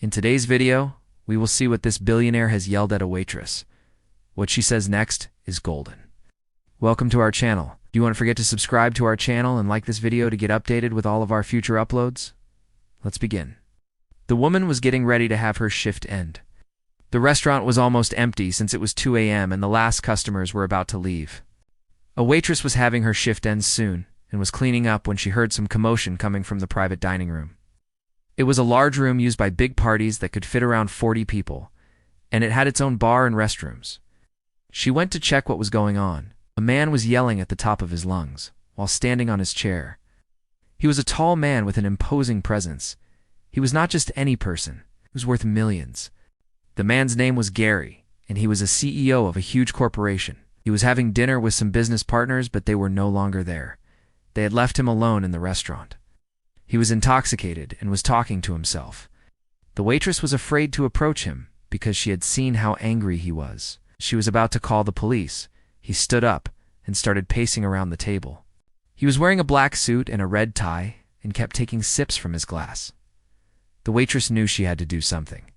In today's video, we will see what this billionaire has yelled at a waitress. What she says next is golden. Welcome to our channel. Do you want to forget to subscribe to our channel and like this video to get updated with all of our future uploads? Let's begin. The woman was getting ready to have her shift end. The restaurant was almost empty since it was 2 a.m. and the last customers were about to leave. A waitress was having her shift end soon and was cleaning up when she heard some commotion coming from the private dining room. It was a large room used by big parties that could fit around 40 people, and it had its own bar and restrooms. She went to check what was going on. A man was yelling at the top of his lungs while standing on his chair. He was a tall man with an imposing presence. He was not just any person. He was worth millions. The man's name was Gary, and he was a CEO of a huge corporation. He was having dinner with some business partners, but they were no longer there. They had left him alone in the restaurant. He was intoxicated and was talking to himself. The waitress was afraid to approach him because she had seen how angry he was. She was about to call the police. He stood up and started pacing around the table. He was wearing a black suit and a red tie and kept taking sips from his glass. The waitress knew she had to do something.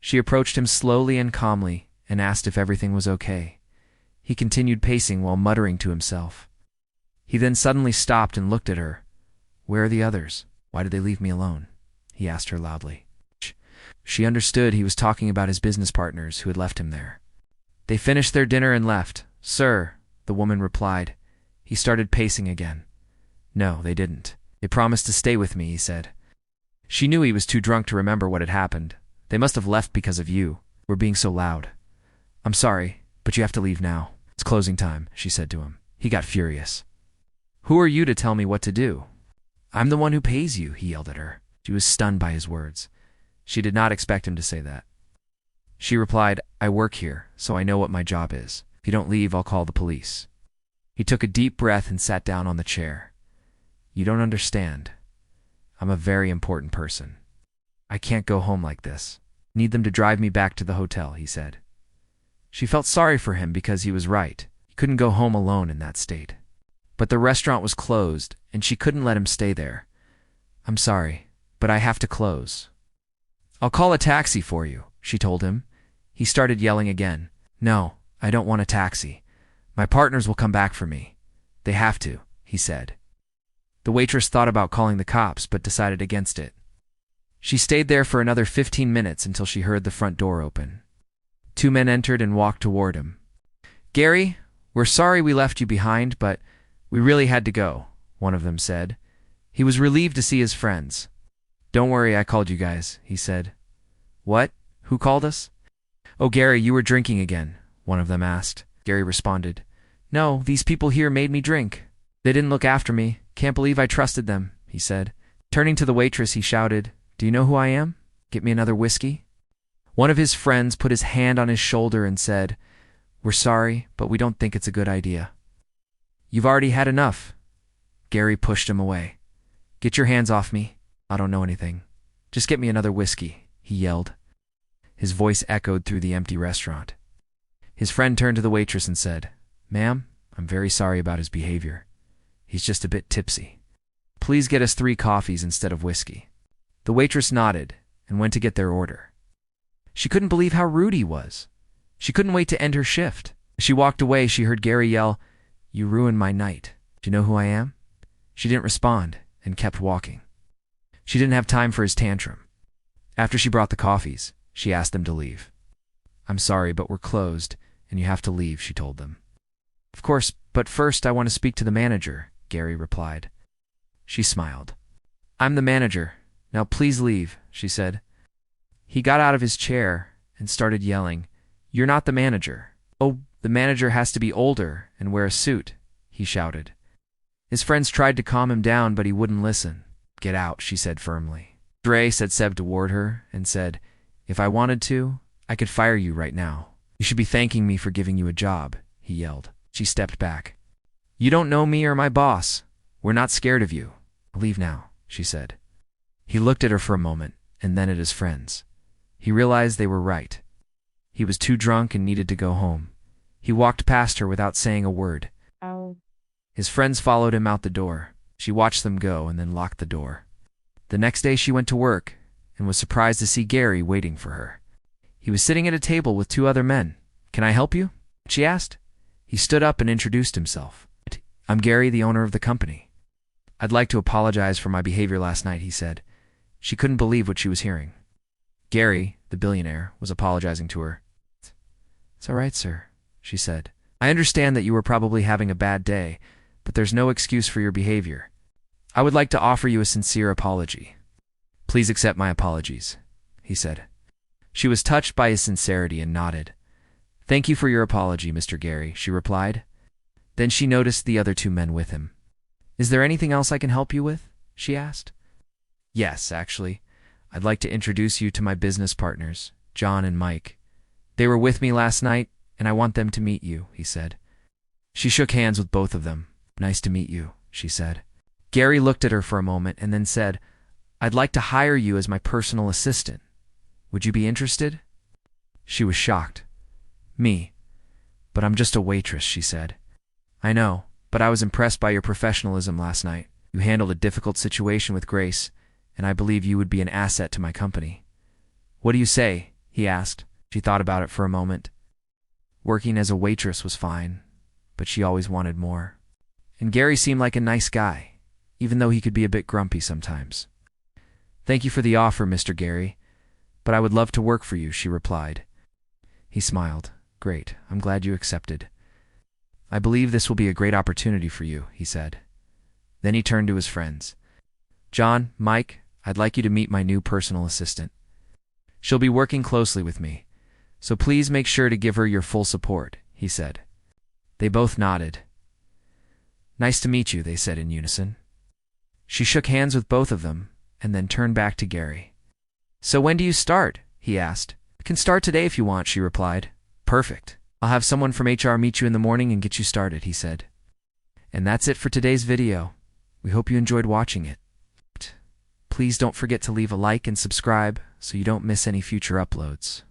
She approached him slowly and calmly and asked if everything was okay. He continued pacing while muttering to himself. He then suddenly stopped and looked at her. "Where are the others? Why did they leave me alone?" he asked her loudly. She understood he was talking about his business partners who had left him there. "They finished their dinner and left, sir," the woman replied. He started pacing again. "No, they didn't. They promised to stay with me," he said. She knew he was too drunk to remember what had happened. "They must have left because of you. We're being so loud." "I'm sorry, but you have to leave now. It's closing time," she said to him. He got furious. "Who are you to tell me what to do?" "I'm the one who pays you," he yelled at her. She was stunned by his words. She did not expect him to say that. She replied, "I work here, so I know what my job is. If you don't leave, I'll call the police." He took a deep breath and sat down on the chair. "You don't understand. I'm a very important person. I can't go home like this. Need them to drive me back to the hotel," he said. She felt sorry for him because he was right. He couldn't go home alone in that state. But the restaurant was closed, and she couldn't let him stay there. "I'm sorry, but I have to close." "I'll call a taxi for you," she told him. He started yelling again. "No, I don't want a taxi. My partners will come back for me. They have to," he said. The waitress thought about calling the cops, but decided against it. She stayed there for another 15 minutes until she heard the front door open. 2 men entered and walked toward him. "Gary, we're sorry we left you behind, but we really had to go," one of them said. He was relieved to see his friends. "Don't worry, I called you guys," he said. "What? Who called us?" "Oh, Gary, you were drinking again," one of them asked. Gary responded, "No, these people here made me drink. They didn't look after me. Can't believe I trusted them," he said. Turning to the waitress, he shouted, "Do you know who I am? Get me another whiskey." One of his friends put his hand on his shoulder and said, "We're sorry, but we don't think it's a good idea." "You've already had enough." Gary pushed him away. "Get your hands off me. I don't know anything. Just get me another whiskey," he yelled. His voice echoed through the empty restaurant. His friend turned to the waitress and said, "Ma'am, I'm very sorry about his behavior. He's just a bit tipsy. Please get us 3 coffees instead of whiskey." The waitress nodded and went to get their order. She couldn't believe how rude he was. She couldn't wait to end her shift. As she walked away, she heard Gary yell, "You ruined my night. Do you know who I am?" She didn't respond and kept walking. She didn't have time for his tantrum. After she brought the coffees, she asked them to leave. "I'm sorry, but we're closed, and you have to leave," she told them. "Of course, but first I want to speak to the manager," Gary replied. She smiled. "I'm the manager. Now please leave," she said. He got out of his chair and started yelling, "You're not the manager." "Oh, the manager has to be older and wear a suit," he shouted. His friends tried to calm him down, but he wouldn't listen. "Get out," she said firmly. "Dre," said Seb toward her and said, "If I wanted to, I could fire you right now. You should be thanking me for giving you a job," he yelled. She stepped back. "You don't know me or my boss. We're not scared of you. Leave now," she said. He looked at her for a moment and then at his friends. He realized they were right. He was too drunk and needed to go home. He walked past her without saying a word. His friends followed him out the door. She watched them go and then locked the door. The next day she went to work, and was surprised to see Gary waiting for her. He was sitting at a table with two other men. "Can I help you?" she asked. He stood up and introduced himself. "I'm Gary, the owner of the company. I'd like to apologize for my behavior last night," he said. She couldn't believe what she was hearing. Gary, the billionaire, was apologizing to her. "It's all right, sir," she said. "I understand that you were probably having a bad day, but there's no excuse for your behavior. I would like to offer you a sincere apology." "Please accept my apologies," he said. She was touched by his sincerity and nodded. "Thank you for your apology, Mr. Gary," she replied. Then she noticed the other two men with him. "Is there anything else I can help you with?" she asked. "Yes, actually. I'd like to introduce you to my business partners, John and Mike. They were with me last night, and I want them to meet you," he said. She shook hands with both of them. "Nice to meet you," she said. Gary looked at her for a moment and then said, "I'd like to hire you as my personal assistant. Would you be interested?" She was shocked. "Me? But I'm just a waitress," she said. "I know, but I was impressed by your professionalism last night. You handled a difficult situation with grace, and I believe you would be an asset to my company." "What do you say?" he asked. She thought about it for a moment. Working as a waitress was fine, but she always wanted more. And Gary seemed like a nice guy, even though he could be a bit grumpy sometimes. "Thank you for the offer, Mr. Gary, but I would love to work for you," she replied. He smiled. "Great, I'm glad you accepted. I believe this will be a great opportunity for you," he said. Then he turned to his friends. "John, Mike, I'd like you to meet my new personal assistant. She'll be working closely with me, so please make sure to give her your full support," he said. They both nodded. "Nice to meet you," they said in unison. She shook hands with both of them and then turned back to Gary. "So when do you start?" he asked. "I can start today if you want," she replied. "Perfect. I'll have someone from HR meet you in the morning and get you started," he said. And that's it for today's video. We hope you enjoyed watching it. Please don't forget to leave a like and subscribe so you don't miss any future uploads.